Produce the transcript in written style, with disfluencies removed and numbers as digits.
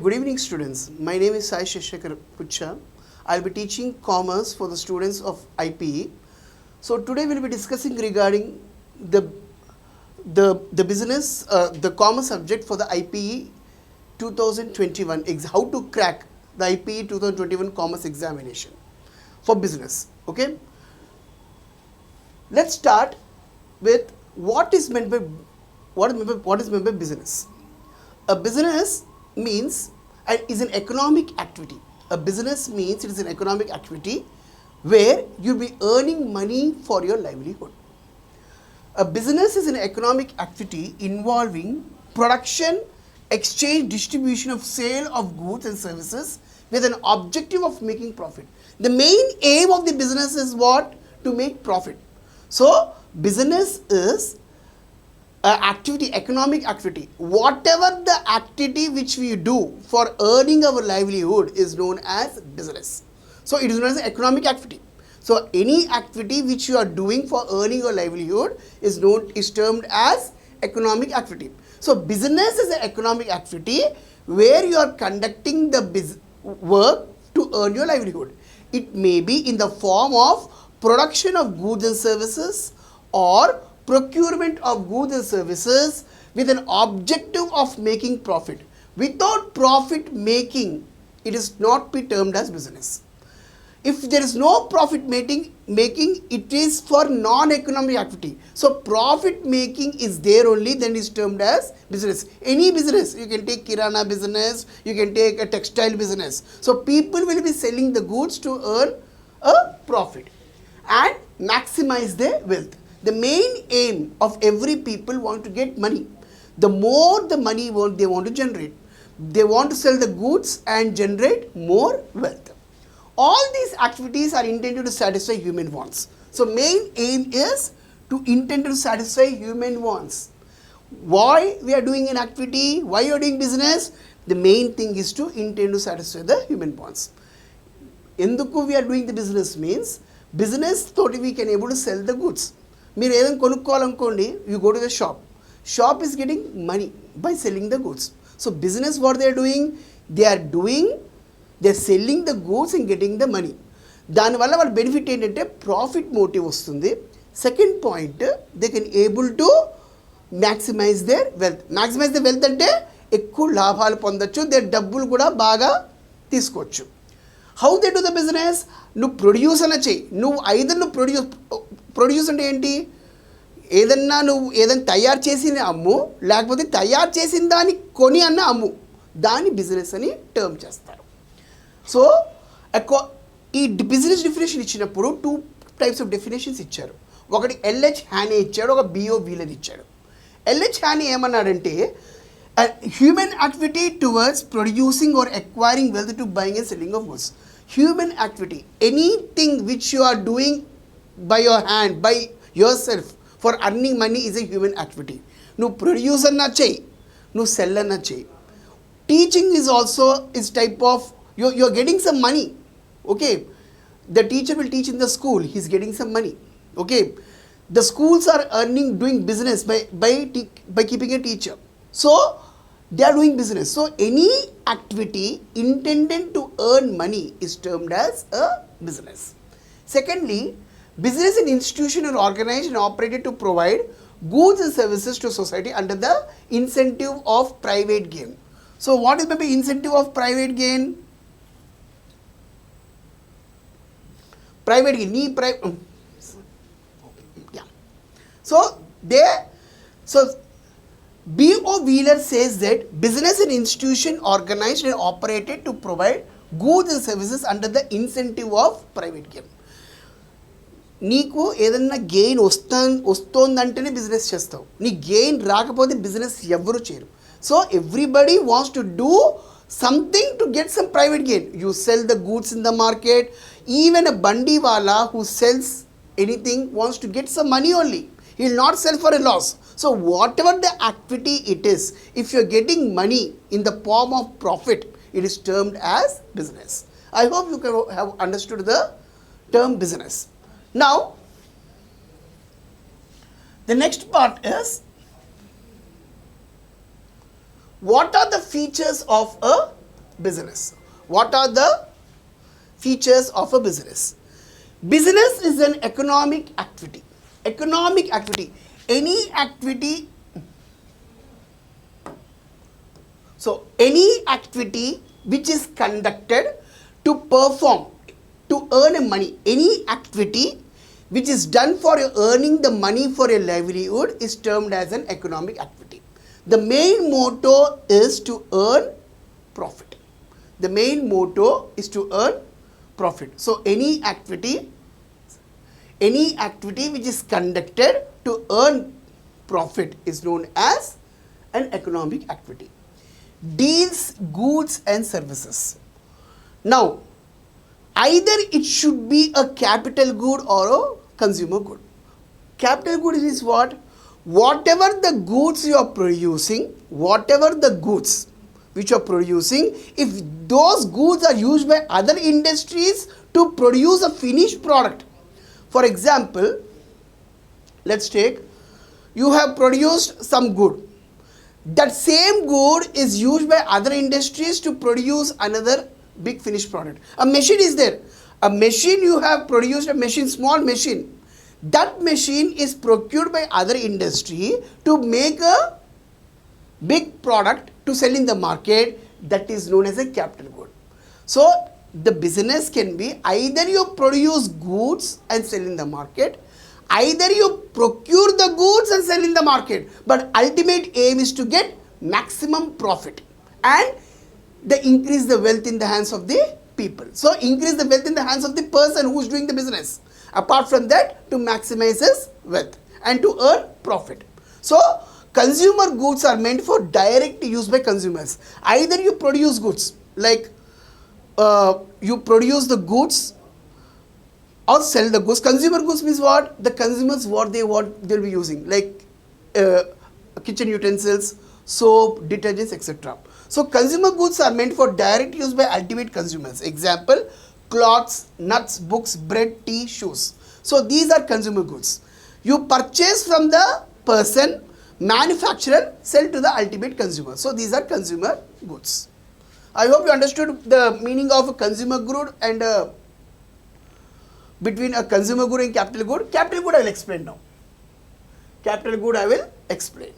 good evening students. My name is Sai Shashikar Pucha. I'll be teaching commerce for the students of IPE. So today we'll be discussing regarding the business, the commerce subject for the IPE 2021, how to crack the IPE 2021 commerce examination for business. Okay. Let's start with what is meant by business. A business means is an economic activity. A business means it is an economic activity where you'll be earning money for your livelihood. A business is an economic activity involving production, exchange, distribution of sale of goods and services with an objective of making profit. The main aim of the business is what? To make profit. So business is activity, economic activity. Whatever the activity which we do for earning our livelihood is known as business. So it is known as an economic activity. So any activity which you are doing for earning your livelihood is termed as economic activity. So business is an economic activity where you are conducting the work to earn your livelihood. It may be in the form of production of goods and services or procurement of goods and services with an objective of making profit. Without profit making, it is not be termed as business. If there is no profit making, it is for non-economic activity. So profit making is there only, then it is termed as business. Any business, you can take kirana business, you can take a textile business. So people will be selling the goods to earn a profit and maximize their wealth. The main aim of every people want to get money. The more the money they want to generate, they want to sell the goods and generate more wealth. All these activities are intended to satisfy human wants. So main aim is intended to satisfy human wants. Why we are doing an activity? Why you are doing business? The main thing is to intend to satisfy the human wants. Enduku we are doing the business means business thought we can able to sell the goods. మీరు ఏదైనా కొనుక్కోవాలనుకోండి, you go to the shop. Shop is getting money by selling the goods. So business what they are doing? They are selling the goods and getting the money. దానివల్ల వాళ్ళ benefit ఏంటంటే profit motive వస్తుంది. Second point, they can able to maximise their wealth. Maximise the wealth అంటే ఎక్కువ లాభాలు పొందొచ్చు, their డబ్బులు కూడా బాగా తీసుకోవచ్చు. How they do the business? నువ్వు ప్రొడ్యూస్ అన్న చెయ్యి. ప్రొడ్యూస్ అంటే ఏంటి? ఏదన్నా తయారు చేసిన అమ్ము, లేకపోతే తయారు చేసిన దాన్ని కొని అన్న అమ్ము, దాన్ని బిజినెస్ అని టర్మ్ చేస్తారు. సో ఈ బిజినెస్ డెఫినేషన్ ఇచ్చినప్పుడు 2 types ఆఫ్ డెఫినేషన్స్ ఇచ్చారు. ఒకటి ఎల్హెచ్ హ్యానీ ఇచ్చాడు, ఒక బిఓ వీలర్ ఇచ్చాడు. ఎల్హెచ్ హ్యానీ ఏమన్నాడంటే human activity towards producing or acquiring wealth to buying and selling of goods. Human activity, anything which you are doing by your hand, by yourself for earning money is a human activity. నువ్వు produce అన్నా చెయ్యి, నువ్వు cell అన్నా చెయ్యి. Teaching is also is type of you're getting some money. Okay, the teacher will teach in the school, he's getting some money. Okay, the schools are doing business by keeping a teacher. So they are doing business. So any activity intended to earn money is termed as a business. Secondly, business and institution are organized and operated to provide goods and services to society under the incentive of private gain. So what is the incentive of private gain? Private gain. Yeah. So B.O. Wheeler says that business and institution organized and operated to provide goods and services under the incentive of private gain. నీకు ఏదన్నా gain వస్తోందంటేనే business చేస్తావు. నీ gain రాకపోతే business ఎవరు చేయరు. So everybody wants to do something to get some private gain. You sell the goods in the market. Even a బండి వాలా who sells anything wants to get some money only. He will not sell for a loss. So whatever the activity it is, if you are getting money in the form of profit, it is termed as business. I hope you can have understood the term business. Now, the next part is what are the features of a business. What are the features of a business? Business is an economic activity. Economic activity. Any activity. So, any activity which is conducted to perform, to earn money. Any activity which is done for earning the money for a livelihood is termed as an economic activity. The main motto is to earn profit. The main motto is to earn profit. So, any activity which is conducted to earn profit is known as an economic activity. Deals goods and services. Now, either it should be a capital good or a consumer good. Capital good is what? Whatever the goods you are producing, whatever the goods which you are producing, if those goods are used by other industries to produce a finished product. For example, let's take, you have produced some good. That same good is used by other industries to produce another big finished product. A machine is there. A machine, you have produced a machine, small machine. That machine is procured by other industry to make a big product to sell in the market. That is known as a capital good. So, the business can be either you produce goods and sell in the market, either you procure the goods and sell in the market, but ultimate aim is to get maximum profit and increase the wealth in the hands of the people. So, increase the wealth in the hands of the person who is doing the business. Apart from that, to maximize his wealth and to earn profit. So, consumer goods are meant for direct use by consumers. Either you produce goods, like you produce the goods or sell the goods. Consumer goods means what? The consumers what they'll be using, like kitchen utensils, soap, detergents, etc. So, consumer goods are meant for direct use by ultimate consumers. Example, clothes, nuts, books, bread, tea, shoes. So, these are consumer goods. You purchase from the person, manufacturer, sell to the ultimate consumer. So, these are consumer goods. I hope you understood the meaning of a consumer good and between a consumer good and capital good. Capital good I will explain now. Capital good I will explain.